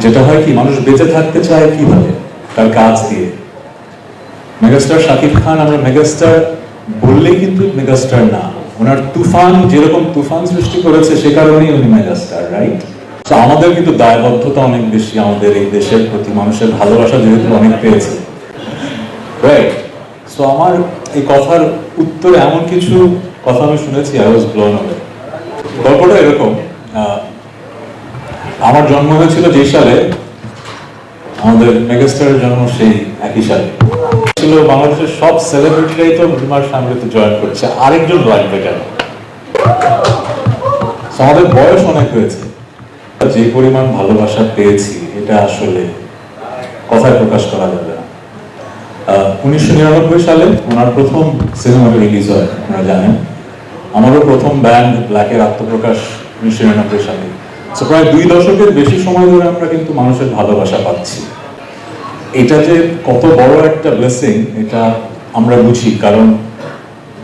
যেটা হয় কি, মানুষ বেঁচে থাকতে চায় কিভাবে? তার কাজ দিয়ে। মেগাস্টার শাকিব খান আমরা মেগাস্টার বললেই কিন্তু মেগাস্টার না, ওনার তুফান যেরকম তুফান সৃষ্টি করেছে সে কারণেই উনি মেগাস্টার, রাইট? তো আমাদের কিন্তু দায়বদ্ধতা অনেক বেশি আমাদের এই দেশের প্রতি, মানুষের ভালোবাসা যেহেতু অনেক পেয়েছে, রাইট? সো আমার এই কথার উত্তরে এমন কিছু কথা আমি শুনেছি, আই ওয়াজ ব্লোন অ্যাওয়ে। গল্পটা এরকম, আমার জন্ম হয়েছিল যে সালে, আমাদের মেগাস্টারের জন্ম সেই একই সালে ছিল। বাংলাদেশের সব সেলিব্রিটিরাই তো রুমার ফ্যামিলিতে জয়েন করছে, আরেকজন লাগবে কেন? আমাদের বয়স অনেক হয়েছে, যে পরিমাণ ভালোবাসা পেয়েছি এটা আসলে কথায় প্রকাশ করা যাবে না। 1999 সালে ওনার প্রথম সিনেমাটা রিলিজ হয়, আপনারা জানেন। আমারও প্রথম ব্যান্ড ব্ল্যাকের আত্মপ্রকাশ 1999 সালে। প্রায় 2 দশকের বেশি সময় ধরে আমরা কিন্তু মানুষের ভালোবাসা পাচ্ছি। এটা যে কত বড় একটা ব্লেসিং এটা আমরা বুঝি, কারণ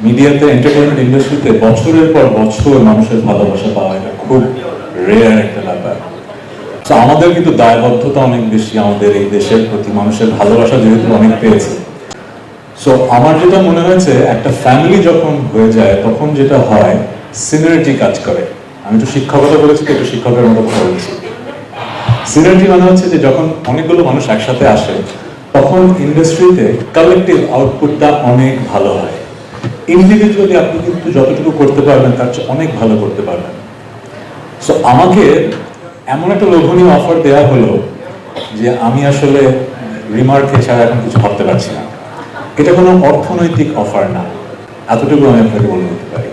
মিডিয়াতে, এন্টারটেইনমেন্ট ইন্ডাস্ট্রিতে বছরের পর বছর মানুষের ভালোবাসা পাওয়া এটা খুব রেয়ার একটা ব্যাপার। তো আমাদের কিন্তু দায়বদ্ধতা অনেক বেশি আমাদের এই দেশের প্রতি, মানুষের ভালোবাসা যেহেতু অনেক পেয়েছে। সো আমার যেটা মনে হয়েছে, একটা ফ্যামিলি যখন হয়ে যায় তখন যেটা হয়, সিনার্জি কাজ করে। আমি তো শিক্ষকতা করেছি, তো একটু শিক্ষকের মতো কথা বলছি। সিনার্জি মানে হচ্ছে যে যখন অনেকগুলো মানুষ একসাথে আসে তখন ইন্ডাস্ট্রিতে কালেকটিভ আউটপুটটা অনেক ভালো হয়। ইন্ডিভিজুয়ালি আপনি কিন্তু যতটুকু করতে পারবেন তার চেয়ে অনেক ভালো করতে পারবেন। সো আমাকে এমন একটা লোভনীয় অফার দেওয়া হলো যে আমি আসলে রিমার্কে ছাড়া এখন কিছু ভাবতে পারছি না। এটা কোনো অর্থনৈতিক অফার না, এতটুকু আমি আপনাকে বলে দিতে পারি।